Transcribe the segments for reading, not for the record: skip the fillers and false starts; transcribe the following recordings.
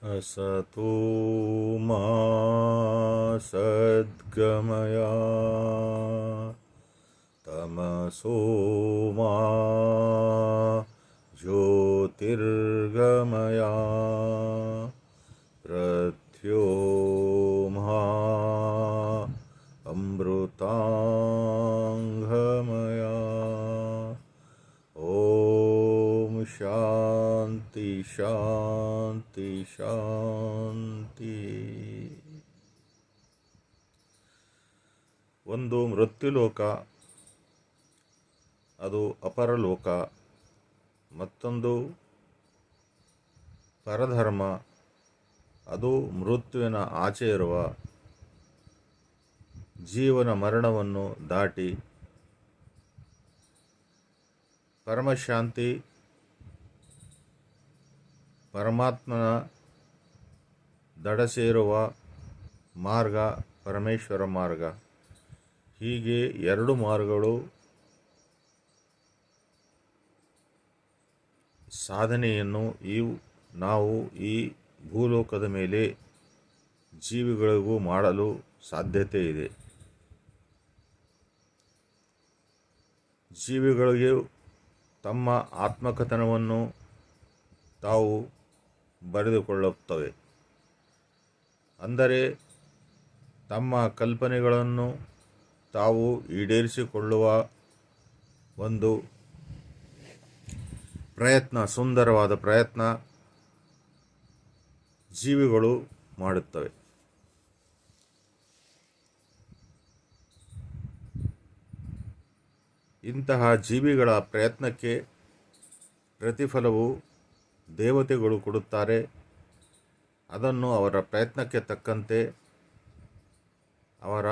असतो मा सद्गमय तमसो मा ज्योतिर्गमय प्रत्योमा अमृतांगमय। ओम शांति शांति ಶಾಂತಿ. ಒಂದು ಮೃತ್ಯುಲೋಕ, ಅದು ಅಪರಲೋಕ. ಮತ್ತೊಂದು ಪರಧರ್ಮ, ಅದು ಮೃತ್ಯುವಿನ ಆಚೆ ಇರುವ ಜೀವನ ಮರಣವನ್ನು ದಾಟಿ ಪರಮಶಾಂತಿ, ಪರಮಾತ್ಮನ ದಡ ಸೇರುವ ಮಾರ್ಗ ಪರಮೇಶ್ವರ ಮಾರ್ಗ. ಹೀಗೆ ಎರಡು ಮಾರ್ಗಗಳು ಸಾಧನೆಯನ್ನು ನಾವು ಈ ಭೂಲೋಕದ ಮೇಲೆ ಜೀವಿಗಳಿಗೂ ಮಾಡಲು ಸಾಧ್ಯತೆ ಇದೆ. ಜೀವಿಗಳಿಗೆ ತಮ್ಮ ಆತ್ಮಕಥನವನ್ನು ತಾವು ಬರೆದುಕೊಳ್ಳುತ್ತವೆ. ಅಂದರೆ ತಮ್ಮ ಕಲ್ಪನೆಗಳನ್ನು ತಾವು ಈಡೇರಿಸಿಕೊಳ್ಳುವ ಒಂದು ಪ್ರಯತ್ನ, ಸುಂದರವಾದ ಪ್ರಯತ್ನ ಜೀವಿಗಳು ಮಾಡುತ್ತವೆ. ಇಂತಹ ಜೀವಿಗಳ ಪ್ರಯತ್ನಕ್ಕೆ ಪ್ರತಿಫಲವು ದೇವತೆಗಳು ಕೊಡುತ್ತಾರೆ. ಅದನ್ನು ಅವರ ಪ್ರಯತ್ನಕ್ಕೆ ತಕ್ಕಂತೆ ಅವರ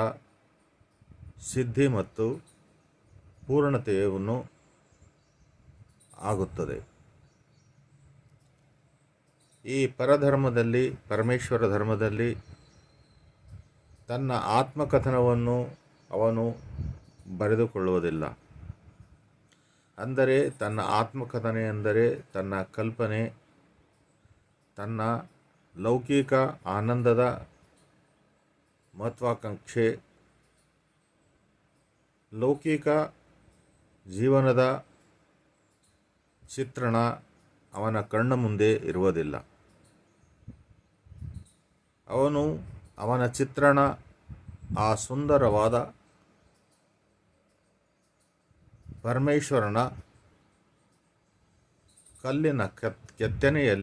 ಸಿದ್ಧಿ ಮತ್ತು ಪೂರ್ಣತೆಯನ್ನು ಆಗುತ್ತದೆ. ಈ ಪರಧರ್ಮದಲ್ಲಿ, ಪರಮೇಶ್ವರ ಧರ್ಮದಲ್ಲಿ ತನ್ನ ಆತ್ಮಕಥನವನ್ನು ಅವನು ಬರೆದುಕೊಳ್ಳುವುದಿಲ್ಲ. ಅಂದರೆ ತನ್ನ ಆತ್ಮಕಥನೆ ಎಂದರೆ ತನ್ನ ಕಲ್ಪನೆ, ತನ್ನ ಲೌಕಿಕ ಆನಂದದ ಮಹತ್ವಾಕಾಂಕ್ಷೆ, ಲೌಕಿಕ ಜೀವನದ ಚಿತ್ರಣ ಅವನ ಕಣ್ಣ ಮುಂದೆ ಇರುವುದಿಲ್ಲ. ಅವನ ಚಿತ್ರಣ ಆ ಸುಂದರವಾದ ಪರಮೇಶ್ವರನ ಕಲ್ಲಿನ ಕೆತ್ತನೆಯಲ್ಲಿ